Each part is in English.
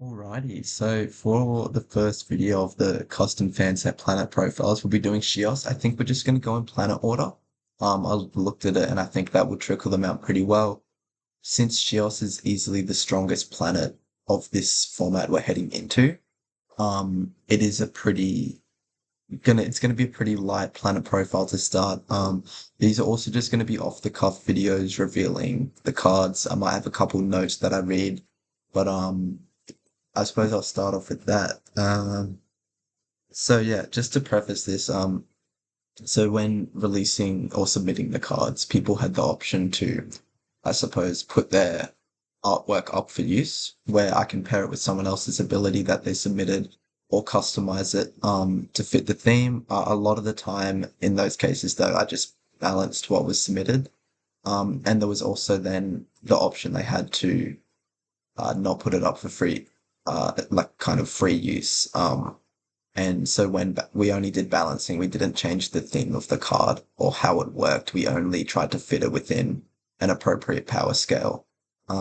Alrighty, so for the first video of the custom fan set planet profiles, we'll be doing Sheos. I think we're just going to go in planet order. I looked at it and I think that will trickle them out pretty well. Since Sheos is easily the strongest planet of this format we're heading into, it is a pretty it's gonna be a pretty light planet profile to start. These are also just gonna be off the cuff videos revealing the cards. I might have a couple notes that I read, but I suppose I'll start off with that. So yeah, just to preface this, so when releasing or submitting the cards, people had the option to, I suppose, put their artwork up for use, where I can pair it with someone else's ability that they submitted or customize it to fit the theme. A lot of the time in those cases, though, I just balanced what was submitted. And there was also then the option they had to not put it up for free, like kind of free use. And so when we only did balancing, we didn't change the theme of the card or how it worked. We only tried to fit it within an appropriate power scale.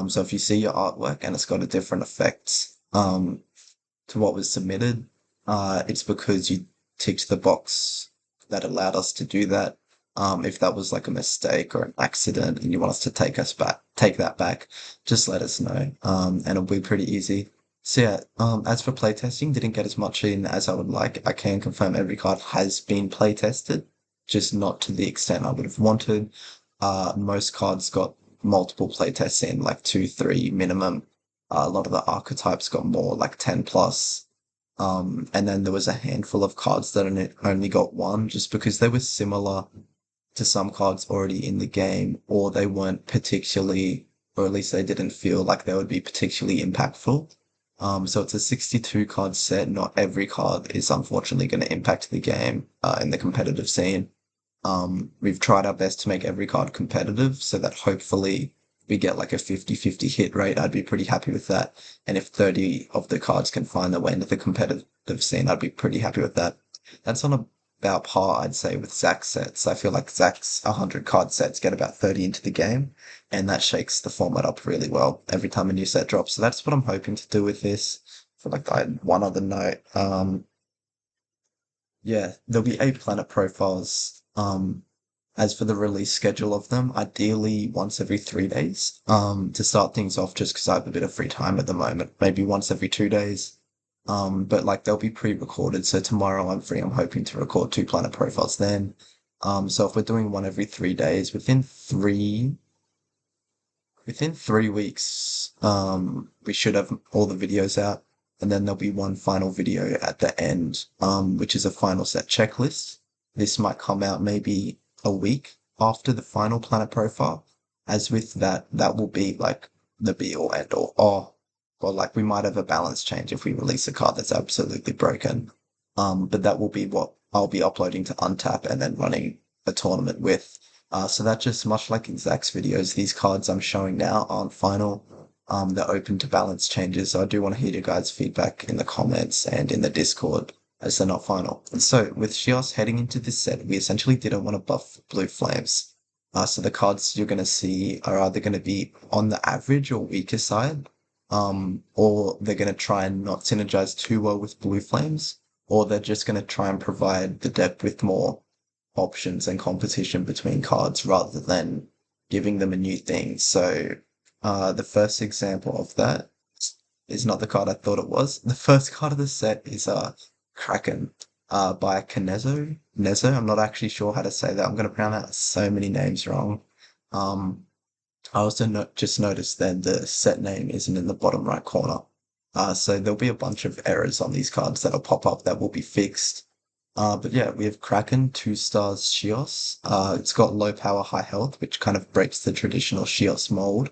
So if you see your artwork and it's got a different effect to what was submitted, it's because you ticked the box that allowed us to do that. If that was like a mistake or an accident and you want us to take that back, just let us know. And it'll be pretty easy. So yeah, as for playtesting, didn't get as much in as I would like. I can confirm every card has been playtested, just not to the extent I would have wanted. Most cards got multiple playtests in, like two, three minimum. A lot of the archetypes got more, like 10 plus. And then there was a handful of cards that only got one, just because they were similar to some cards already in the game, or they weren't particularly, or at least they didn't feel like they would be particularly impactful. So it's a 62 card set. Not every card is unfortunately going to impact the game in the competitive scene. We've tried our best to make every card competitive so that hopefully we get like a 50-50 hit rate. I'd be pretty happy with that. And if 30 of the cards can find their way into the competitive scene, I'd be pretty happy with that. That's on about par, I'd say, with Zach's sets. I feel like Zach's 100 card sets get about 30 into the game, and that shakes the format up really well every time a new set drops. So that's what I'm hoping to do with this. For like I had one other note. Yeah, there'll be 8 planet profiles. As for the release schedule of them, ideally once every 3 days. To start things off, just because I have a bit of free time at the moment, maybe once every 2 days. But like they'll be pre-recorded, so tomorrow I'm free. I'm hoping to record 2 planet profiles then. So if we're doing one every 3 days, within 3 weeks, we should have all the videos out, and then there'll be one final video at the end, which is a final set checklist. This might come out maybe a week after the final planet profile. As with that, that will be like the be all end all. Or like we might have a balance change if we release a card that's absolutely broken. But that will be what I'll be uploading to Untap and then running a tournament with. So that just much like in Zach's videos, these cards I'm showing now aren't final. They're open to balance changes. So I do want to hear your guys' feedback in the comments and in the Discord as they're not final. And so with Sheos heading into this set, we essentially didn't want to buff blue flames. So the cards you're going to see are either going to be on the average or weaker side, or they're going to try and not synergize too well with blue flames, or they're just going to try and provide the deck with more options and competition between cards rather than giving them a new thing. So the first example of that is not the card I thought it was. The first card of the set is Kraken by Kanezo. Nezo. I'm not actually sure how to say that. I'm going to pronounce so many names wrong. I also just noticed then the set name isn't in the bottom right corner. So there'll be a bunch of errors on these cards that'll pop up that will be fixed. But yeah, we have Kraken, 2 stars Sheos. It's got low power, high health, which kind of breaks the traditional Sheos mold.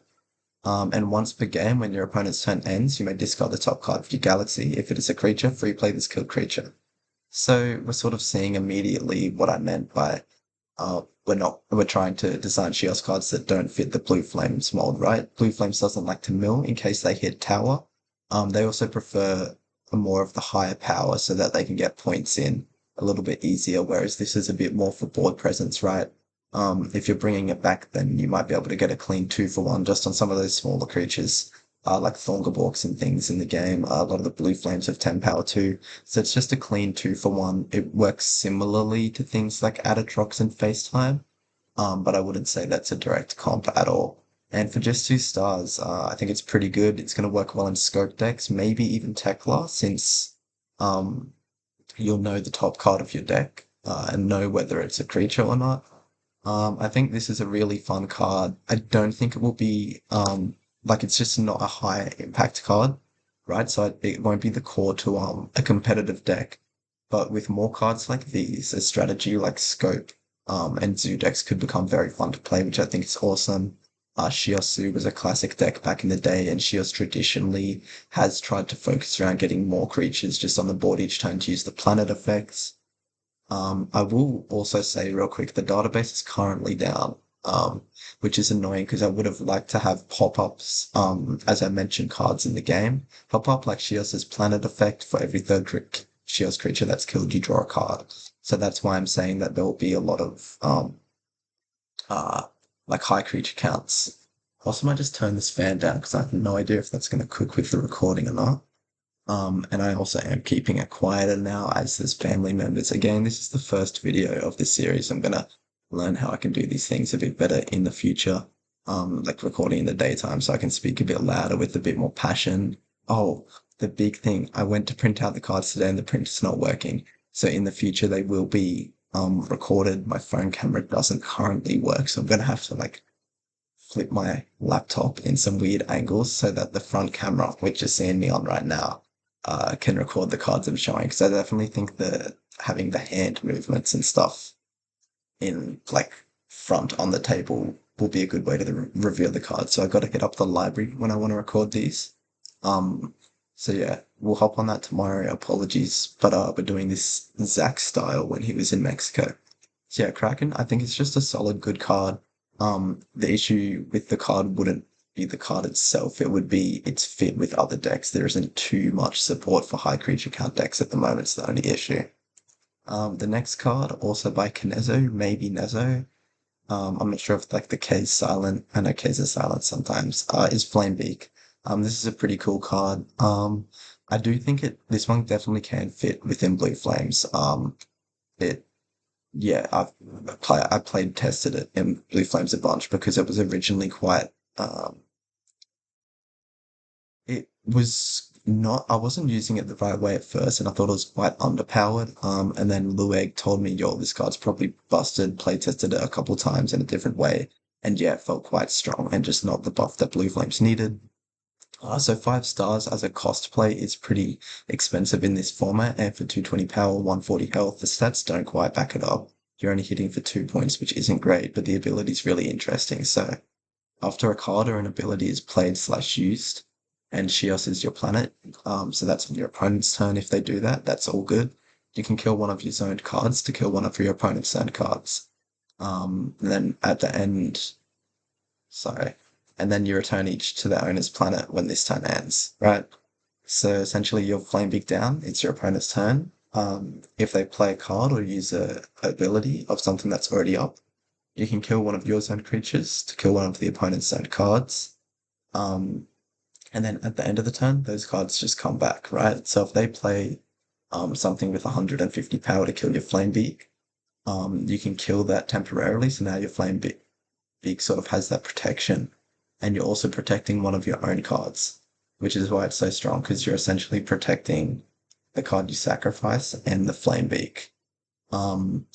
And once per game, when your opponent's turn ends, you may discard the top card of your galaxy. If it is a creature, free play this killed creature. So we're sort of seeing immediately what I meant by we're trying to design Sheos cards that don't fit the Blue Flames mold, right? Blue Flames doesn't like to mill in case they hit tower. They also prefer more of the higher power so that they can get points in a little bit easier, whereas this is a bit more for board presence, right? If you're bringing it back, then you might be able to get a clean 2-for-1 just on some of those smaller creatures. like Thunderbolts and things in the game. A lot of the blue flames have 10 power too. So it's just a clean 2 for 1. It works similarly to things like Adatrox and FaceTime, but I wouldn't say that's a direct comp at all. And for just 2 stars, I think it's pretty good. It's going to work well in scope decks, maybe even Tekla, since um, you'll know the top card of your deck and know whether it's a creature or not. I think this is a really fun card. I don't think it will be like it's just not a high impact card, right? So it won't be the core to a competitive deck. But with more cards like these, a strategy like Scope and Zoo decks could become very fun to play, which I think is awesome. Sheos was a classic deck back in the day, and Sheos traditionally has tried to focus around getting more creatures just on the board each time to use the planet effects. I will also say real quick, the database is currently down, which is annoying because I would have liked to have pop-ups, as I mentioned, cards in the game. Pop-up like Sheos' planet effect for every third Sheos creature that's killed, you draw a card. So that's why I'm saying that there will be a lot of uh, like high creature counts. Also, might just turn this fan down because I have no idea if that's going to cook with the recording or not. And I also am keeping it quieter now as there's family members. Again, this is the first video of this series. I'm gonna learn how I can do these things a bit better in the future. Like recording in the daytime so I can speak a bit louder with a bit more passion. Oh, the big thing. I went to print out the cards today and the printer's not working. So in the future they will be recorded. My phone camera doesn't currently work, so I'm gonna have to like flip my laptop in some weird angles so that the front camera, which is seeing me on right now, can record the cards I'm showing. Because I definitely think that having the hand movements and stuff in like front on the table will be a good way to reveal the cards. So I got to hit up the library when I want to record these. Um, so yeah, we'll hop on that tomorrow. Apologies, but we're doing this Zach style when he was in Mexico. So yeah, Kraken, I think it's just a solid, good card. The issue with the card wouldn't be the card itself, it would be its fit with other decks. There isn't too much support for high creature count decks at the moment, it's the only issue. The next card, also by Kinezo, maybe Nezo. I'm not sure if like the K is silent. I know K's are silent sometimes. Is Flamebeak. This is a pretty cool card. I do think this one definitely can fit within Blue Flames. It yeah, I played tested it in Blue Flames a bunch because it was originally quite it was not I wasn't using it the right way at first and I thought it was quite underpowered. And then Lueg told me, yo, this card's probably busted, play tested it a couple times in a different way, and yeah, it felt quite strong and just not the buff that Blue Flames needed. So 5 stars as a cost play is pretty expensive in this format, and for 220 power, 140 health, the stats don't quite back it up. You're only hitting for 2 points, which isn't great, but the ability is really interesting. So after a card or an ability is played slash used, and Sheos is your planet, so that's on your opponent's turn. If they do that, that's all good. You can kill one of your zoned cards to kill one of your opponent's zoned cards. And then at the end, sorry, and then you return each to their owner's planet when this turn ends, right? So essentially, you're flame big down. It's your opponent's turn. If they play a card or use a ability of something that's already up, you can kill one of your zoned creatures to kill one of the opponent's zoned cards. Um, and then at the end of the turn, those cards just come back, right? So if they play something with 150 power to kill your flame beak, you can kill that temporarily. So now your flame beak sort of has that protection, and you're also protecting one of your own cards, which is why it's so strong because you're essentially protecting the card you sacrifice and the flame beak. Um,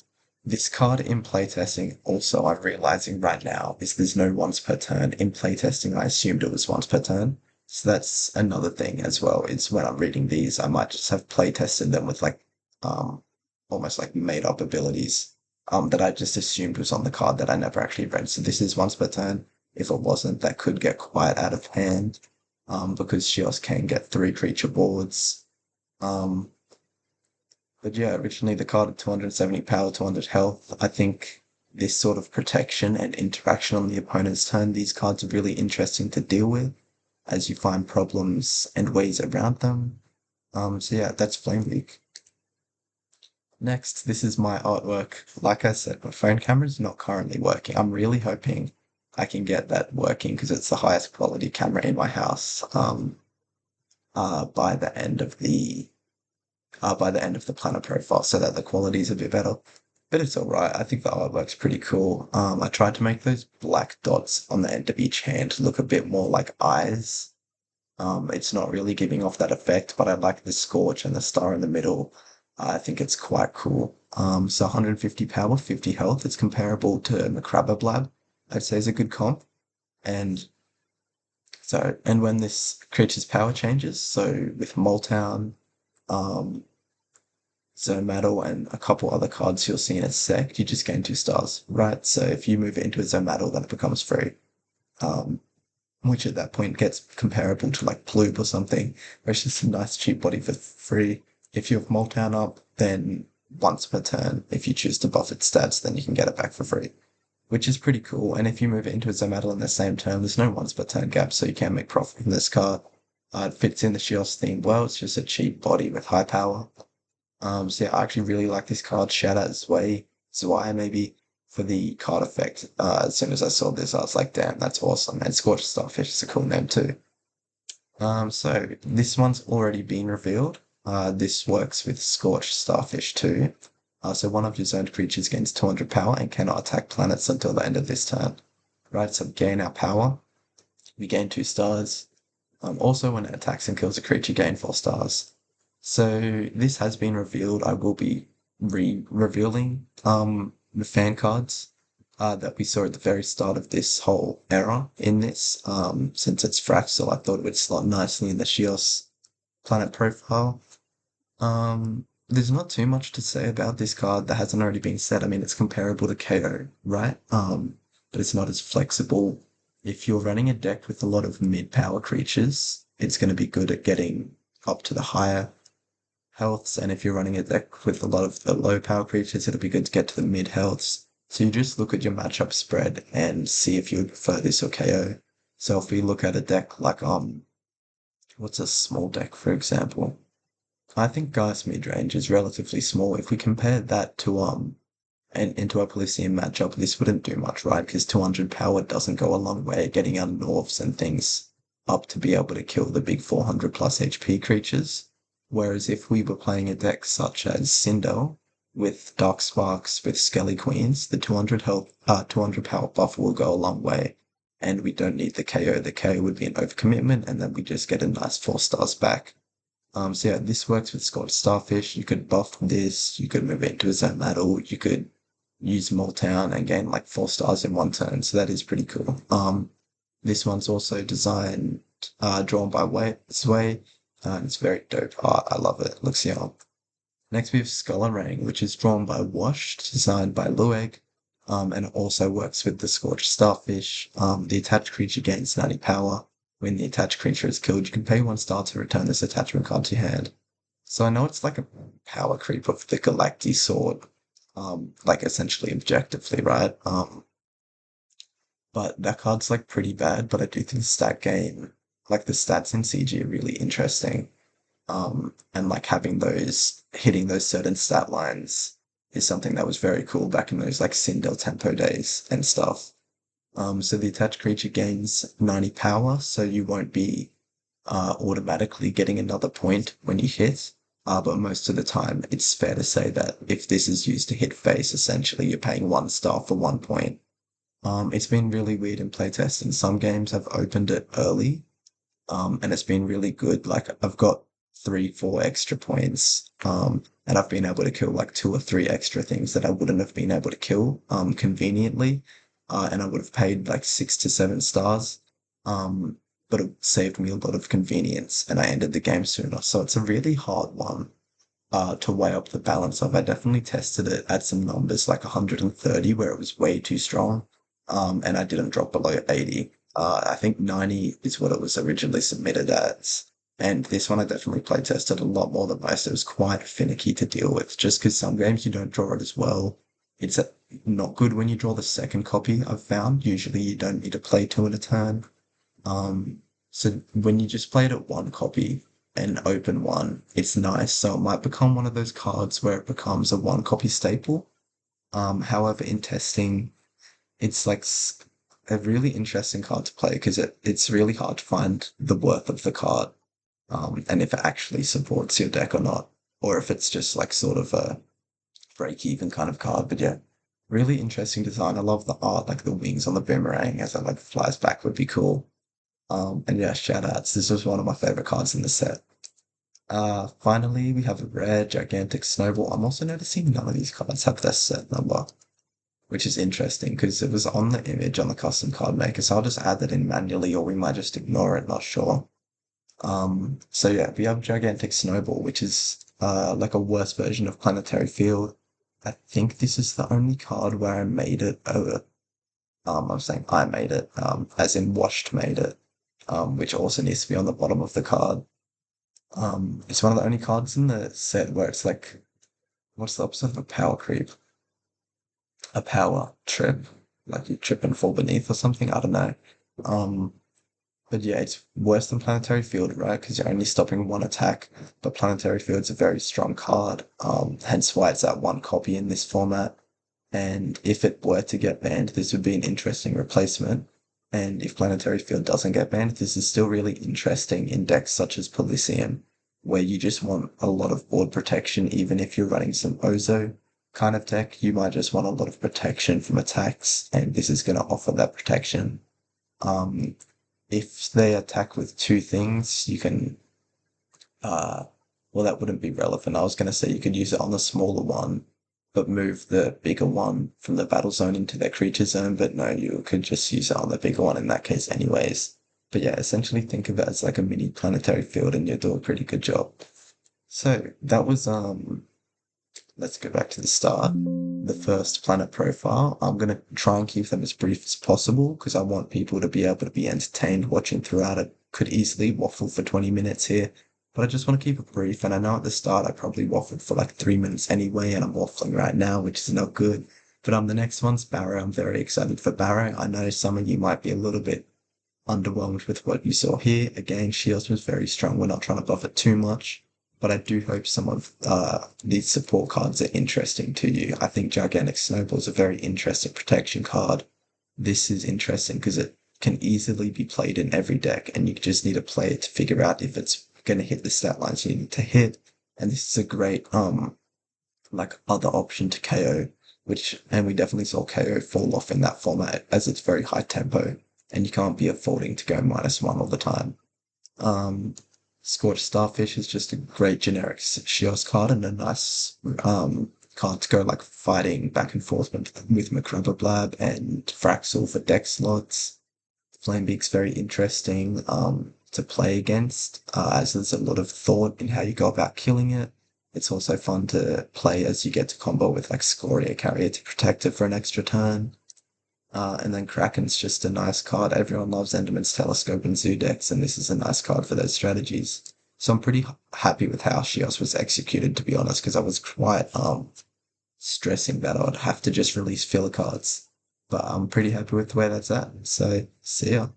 this card in playtesting, also I'm realizing right now, is there's no once per turn. In playtesting, I assumed it was once per turn. So that's another thing as well, is when I'm reading these, I might just have playtested them with like um almost like made up abilities that I just assumed was on the card that I never actually read. So this is once per turn. If it wasn't, that could get quite out of hand. Because Sheos can get 3 creature boards. Um, but yeah, originally the card had 270 power, 200 health. I think this sort of protection and interaction on the opponent's turn, these cards are really interesting to deal with as you find problems and ways around them. So yeah, that's Flame Leak. Next, this is my artwork. Like I said, my phone camera is not currently working. I'm really hoping I can get that working because it's the highest quality camera in my house. By the end of the planner profile, so that the quality is a bit better. But it's all right. I think the artwork's pretty cool. I tried to make those black dots on the end of each hand look a bit more like eyes. It's not really giving off that effect, but I like the scorch and the star in the middle. I think it's quite cool. So 150 power, 50 health. It's comparable to Macrabba Blab. I'd say is a good comp. And and when this creature's power changes, so with Moltown, um, Zomaddle, and a couple other cards you'll see in a sec, you just gain 2 stars, right? So if you move it into a Zomaddle, then it becomes free. Um, which at that point gets comparable to like Ploob or something, where it's just a nice cheap body for free. If you have Moltown up, then once per turn, if you choose to buff its stats, then you can get it back for free, which is pretty cool. And if you move it into a Zomaddle in the same turn, there's no once per turn gap, so you can make profit from this card. It fits in the Sheos theme well. It's just a cheap body with high power. So yeah, I actually really like this card. Shout out Zwei maybe for the card effect. As soon as I saw this, I was like, damn, that's awesome. And Scorched Starfish is a cool name too. So this one's already been revealed. This works with Scorched Starfish too. So one of your zoned creatures gains 200 power and cannot attack planets until the end of this turn. Right, so gain our power. We gain 2 stars. Also, when it attacks and kills a creature, gain 4 stars. So this has been revealed. I will be revealing the fan cards that we saw at the very start of this whole era in this, since it's fractal, I thought it would slot nicely in the Sheos planet profile. There's not too much to say about this card that hasn't already been said. I mean, it's comparable to KO, right? But it's not as flexible. If you're running a deck with a lot of mid-power creatures, it's going to be good at getting up to the higher healths, and if you're running a deck with a lot of the low power creatures, it'll be good to get to the mid healths. So you just look at your matchup spread and see if you prefer this or KO. So if we look at a deck like what's a small deck for example? I think Gaia's mid-range is relatively small. If we compare that to into a Polysium matchup, this wouldn't do much, right? Because 200 power doesn't go a long way at getting our Norths and things up to be able to kill the big 400 plus HP creatures. Whereas if we were playing a deck such as Cinder with Dark Sparks with Skelly Queens, the 200 health, 200 power buff will go a long way, and we don't need the KO. The KO would be an overcommitment, and then we just get a nice 4 stars back. So yeah, this works with Scorched Starfish. You could buff this, you could move it into a Zomaddle, you could use Moltown and gain like 4 stars in one turn. So that is pretty cool. This one's also designed, drawn by Sway. It's very dope art. I love it. Looks young. Next we have Skull-A-Rang, which is drawn by Washed, designed by Lueg, and it also works with the Scorched Starfish. The attached creature gains 90 power. When the attached creature is killed, you can pay 1 star to return this attachment card to your hand. So I know it's like a power creep of the Galacti Sword, like essentially objectively, right? But that card's like pretty bad, but I do think the stat game, like the stats in CG are really interesting. And like hitting those certain stat lines is something that was very cool back in those like Sindel tempo days and stuff. So the attached creature gains 90 power, so you won't be automatically getting another point when you hit. But most of the time, it's fair to say that if this is used to hit face, essentially you're paying 1 star for 1 point. It's been really weird in playtest. In some games, I've opened it early, and it's been really good. Like I've got 3, 4 extra points, and I've been able to kill like 2 or 3 extra things that I wouldn't have been able to kill, conveniently, and I would have paid like 6 to 7 stars, but it saved me a lot of convenience, and I ended the game sooner. So it's a really hard one, to weigh up the balance of. I definitely tested it at some numbers like 130 where it was way too strong, and I didn't drop below 80. I think 90 is what it was originally submitted as. And this one I definitely play tested a lot more than most. It was quite finicky to deal with, just because some games you don't draw it as well. It's not good when you draw the second copy, I've found. Usually you don't need to play 2 in a turn. So when you just play it at 1 copy and open one, it's nice. So it might become one of those cards where it becomes a 1 copy staple. However, in testing, it's like a really interesting card to play because it's really hard to find the worth of the card, and if it actually supports your deck or not, or if it's just like sort of a break even kind of card. But yeah, really interesting design. I love the art, like the wings on the boomerang as it like flies back would be cool. And yeah, shout outs. This was one of my favorite cards in the set. Finally, we have a rare gigantic snowball. I'm also noticing none of these cards have their set number, which is interesting because it was on the image on the custom card maker. So I'll just add that in manually, or we might just ignore it. Not sure. So yeah, we have gigantic snowball, which is like a worse version of planetary field. I think this is the only card where I made it over. I'm saying I made it, as in washed made it, which also needs to be on the bottom of the card. It's one of the only cards in the set where it's like, what's the opposite of a power creep? A power trip, like you trip and fall beneath or something. I don't know. Um, but yeah, it's worse than Planetary Field, right? Because you're only stopping one attack. But Planetary Field's a very strong card. Hence why it's at one copy in this format. And if it were to get banned, this would be an interesting replacement. And if Planetary Field doesn't get banned, this is still really interesting in decks such as Polysium, where you just want a lot of board protection, even if you're running some Ozo kind of deck, you might just want a lot of protection from attacks, and this is going to offer that protection. Um, if they attack with two things, you can, uh, well, that wouldn't be relevant. I was going to say you could use it on the smaller one, but move the bigger one from the battle zone into their creature zone. But no, you could just use it on the bigger one in that case, anyways. But yeah, essentially think of it as like a mini planetary field, and you'll do a pretty good job. So that was let's go back to the start. The first planet profile. I'm going to try and keep them as brief as possible because I want people to be able to be entertained watching throughout it. Could easily waffle for 20 minutes here, but I just want to keep it brief. And I know at the start I probably waffled for like 3 minutes anyway, and I'm waffling right now, which is not good. But the next one's Barrow. I'm very excited for Barrow. I know some of you might be a little bit underwhelmed with what you saw here. Again, Sheos was very strong. We're not trying to buff it too much, but I do hope some of these support cards are interesting to you. I think Gigantic Snowball is a very interesting protection card. This is interesting because it can easily be played in every deck, and you just need to play it to figure out if it's going to hit the stat lines you need to hit. And this is a great like other option to KO, and we definitely saw KO fall off in that format as it's very high tempo, and you can't be affording to go -1 all the time. Um, Scorched Starfish is just a great generic Sheos card and a nice card to go like fighting back and forth with Blab and Fraxel for deck slots. Flamebeak's very interesting to play against, as there's a lot of thought in how you go about killing it. It's also fun to play as you get to combo with like Scoria Carrier to protect it for an extra turn. And then Kraken's just a nice card. Everyone loves Enderman's Telescope and Zoo decks, and this is a nice card for those strategies. So I'm pretty happy with how Sheos was executed, to be honest, because I was quite stressing that I'd have to just release filler cards. But I'm pretty happy with where that's at. So see ya.